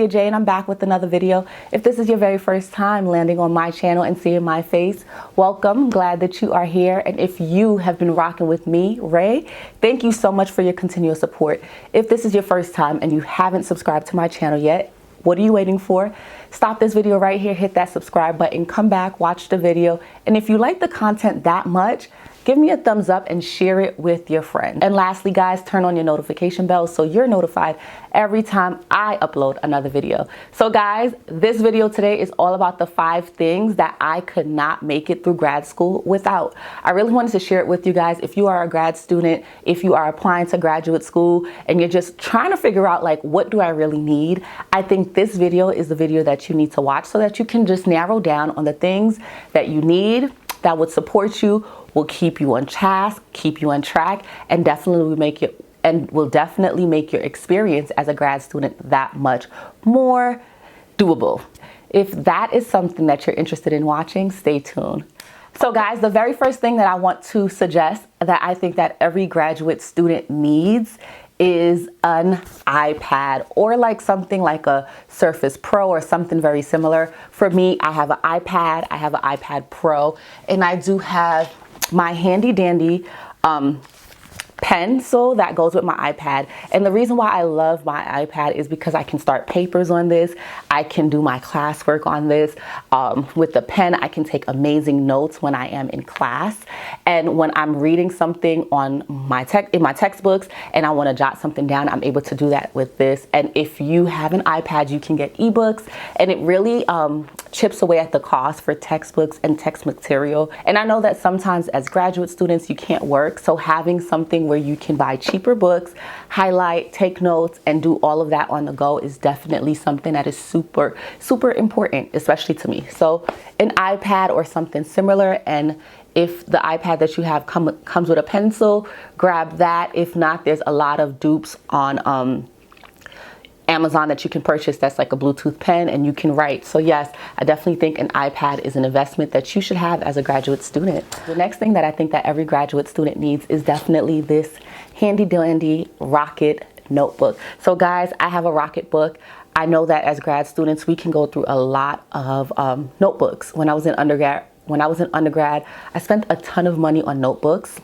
Kezia J, and I'm back with another video. If this is your very first time landing on my channel and seeing my face, welcome. Glad that you are here. And if you have been rocking with me, Ray, thank you so much for your continuous support. If this is your first time and you haven't subscribed to my channel yet, what are you waiting for? Stop this video right here, hit that subscribe button, come back, watch the video. And if you like the content that much, give me a thumbs up and share it with your friends. And lastly, guys, turn on your notification bell so you're notified every time I upload another video. So guys, this video today is all about the 5 things that I could not make it through grad school without. I really wanted to share it with you guys. If you are a grad student, if you are applying to graduate school and you're just trying to figure out like, what do I really need? I think this video is the video that you need to watch so that you can just narrow down on the things that you need that would support you, will keep you on task, keep you on track, and definitely will definitely make your experience as a grad student that much more doable. If that is something that you're interested in watching, stay tuned. So guys, the very first thing that I want to suggest that I think that every graduate student needs is an iPad, or like something like a Surface Pro or something very similar. For me, I have an iPad, I have an iPad Pro, and I do have my handy dandy pencil that goes with my iPad. And the reason why I love my iPad is because I can start papers on this. I can do my classwork on this. With the pen, I can take amazing notes when I am in class. And when I'm reading something on in my textbooks and I want to jot something down, I'm able to do that with this. And if you have an iPad, you can get ebooks, and it really chips away at the cost for textbooks and text material. And I know that sometimes as graduate students, you can't work. So having something where you can buy cheaper books, highlight, take notes, and do all of that on the go is definitely something that is super, super important, especially to me. So an iPad or something similar, and if the iPad that you have comes with a pencil, grab that. If not, there's a lot of dupes on Amazon that you can purchase that's like a Bluetooth pen, and you can write. So yes, I definitely think an iPad is an investment that you should have as a graduate student. The next thing that I think that every graduate student needs is definitely this handy dandy Rocket notebook. So guys, I have a Rocket book. I know that as grad students, we can go through a lot of notebooks. When I was in undergrad, I spent a ton of money on notebooks.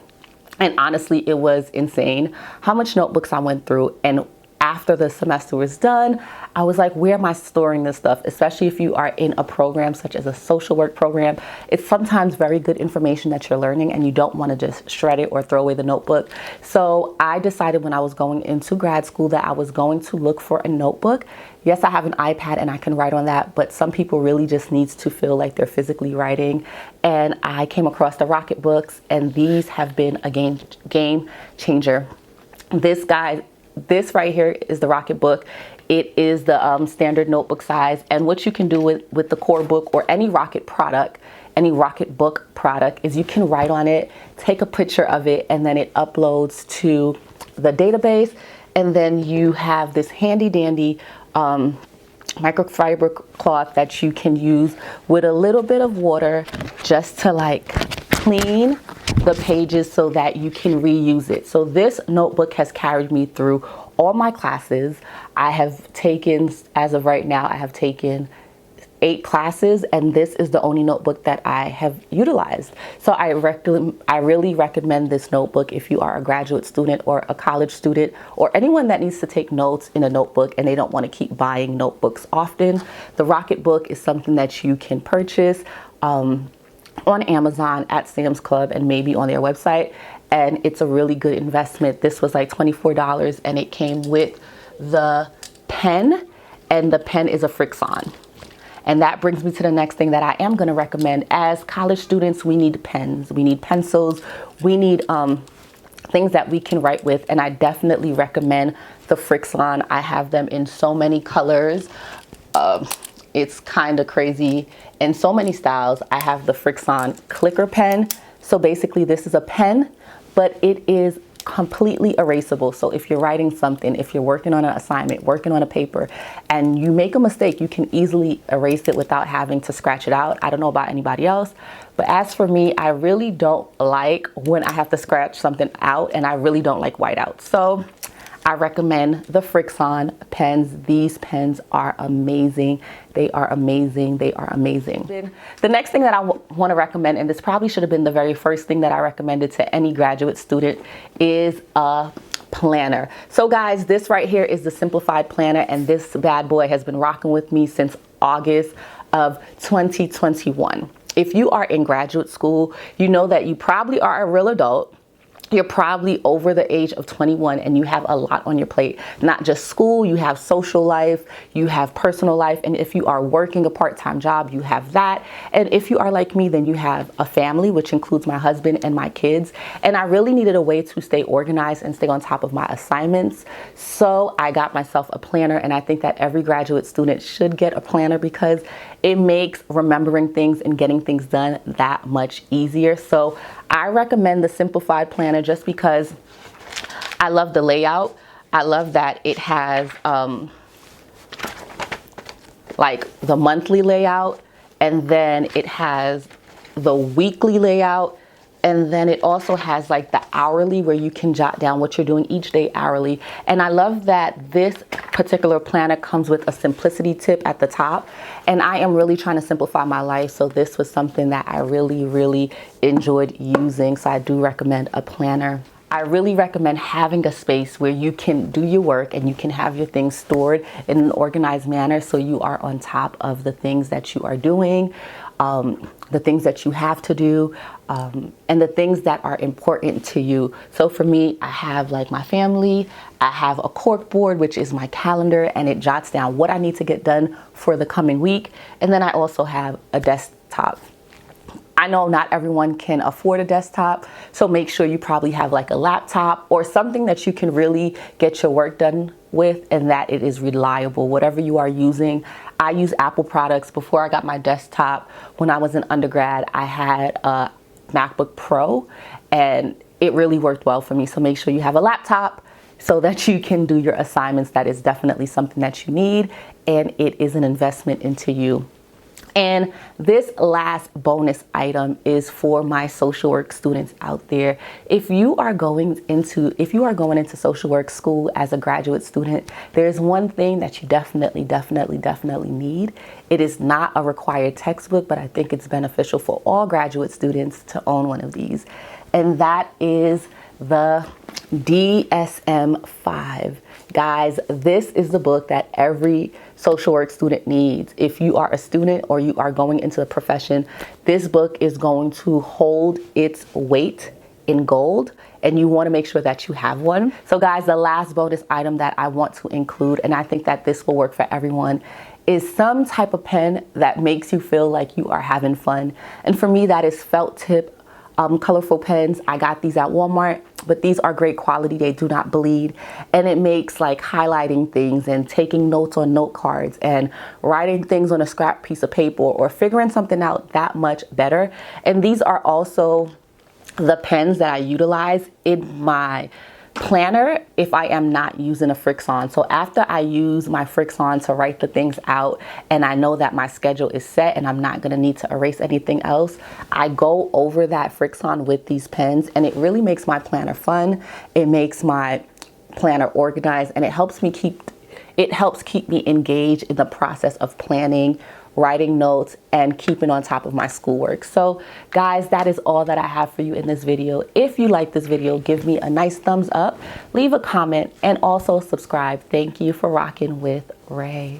And honestly, it was insane how much notebooks I went through. And after the semester was done, I was like, where am I storing this stuff? Especially if you are in a program such as a social work program. It's sometimes very good information that you're learning and you don't want to just shred it or throw away the notebook. So I decided when I was going into grad school that I was going to look for a notebook. Yes, I have an iPad and I can write on that, but some people really just needs to feel like they're physically writing. And I came across the Rocket books, and these have been a game changer. This right here is the Rocket book. It is the standard notebook size, and what you can do with the core book or any Rocket product, any Rocket book product, is you can write on it, take a picture of it, and then it uploads to the database. And then you have this handy dandy microfiber cloth that you can use with a little bit of water just to like clean the pages so that you can reuse it. So this notebook has carried me through all my classes. I have taken, as of right now, I have taken 8 classes, and this is the only notebook that I have utilized. So I really recommend this notebook if you are a graduate student or a college student or anyone that needs to take notes in a notebook and they don't want to keep buying notebooks often. The Rocket book is something that you can purchase on Amazon, at Sam's Club, and maybe on their website, and it's a really good investment. This was like $24, and it came with the pen, and the pen is a Frixion. And that brings me to the next thing that I am going to recommend. As college students, we need pens, we need pencils, we need things that we can write with, and I definitely recommend the Frixion. I have them in so many colors. It's kind of crazy in so many styles. I have the Frixion clicker pen. So basically this is a pen, but it is completely erasable. So if you're writing something, if you're working on an assignment, working on a paper, and you make a mistake, you can easily erase it without having to scratch it out. I don't know about anybody else, but as for me, I really don't like when I have to scratch something out, and I really don't like whiteout. So I recommend the Frixon pens. These pens are amazing. They are amazing. They are amazing. The next thing that I want to recommend, and this probably should have been the very first thing that I recommended to any graduate student, is a planner. So guys, this right here is the simplified planner, and this bad boy has been rocking with me since August of 2021. If you are in graduate school, you know that you probably are a real adult. You're probably over the age of 21 and you have a lot on your plate. Not just school, you have social life, you have personal life, and if you are working a part-time job, you have that. And if you are like me, then you have a family, which includes my husband and my kids. And I really needed a way to stay organized and stay on top of my assignments. So I got myself a planner, and I think that every graduate student should get a planner because it makes remembering things and getting things done that much easier. So I recommend the simplified planner just because I love the layout. I love that it has like the monthly layout, and then it has the weekly layout, and then it also has like the hourly where you can jot down what you're doing each day hourly. And I love that this particular planner comes with a simplicity tip at the top. And I am really trying to simplify my life. So this was something that I really enjoyed using. So I do recommend a planner. I really recommend having a space where you can do your work and you can have your things stored in an organized manner so you are on top of the things that you are doing, the things that you have to do, and the things that are important to you. So for me, I have like my family, I have a cork board, which is my calendar, and it jots down what I need to get done for the coming week. And then I also have a desktop. I know not everyone can afford a desktop, so make sure you probably have like a laptop or something that you can really get your work done with and that it is reliable, whatever you are using. I use Apple products. Before I got my desktop, when I was in undergrad, I had a MacBook Pro and it really worked well for me. So make sure you have a laptop so that you can do your assignments. That is definitely something that you need, and it is an investment into you. And this last bonus item is for my social work students out there. If you are going into social work school as a graduate student, there's one thing that you definitely need. It is not a required textbook, but I think it's beneficial for all graduate students to own one of these. And that is the DSM-5. Guys, this is the book that every social work student needs. If you are a student or you are going into the profession, this book is going to hold its weight in gold, and you want to make sure that you have one. So guys, the last bonus item that I want to include, and I think that this will work for everyone, is some type of pen that makes you feel like you are having fun. And for me, that is felt tip colorful pens. I got these at Walmart, but these are great quality. They do not bleed, and it makes like highlighting things and taking notes on note cards and writing things on a scrap piece of paper or figuring something out that much better. And these are also the pens that I utilize in my planner if I am not using a Frixon. So after I use my Frixon to write the things out and I know that my schedule is set and I'm not going to need to erase anything else, I go over that Frixon with these pens, and it really makes my planner fun. It makes my planner organized, and it helps keep me engaged in the process of planning, writing notes, and keeping on top of my schoolwork. So guys, that is all that I have for you in this video. If you like this video, give me a nice thumbs up, leave a comment, and also subscribe. Thank you for rocking with Ray.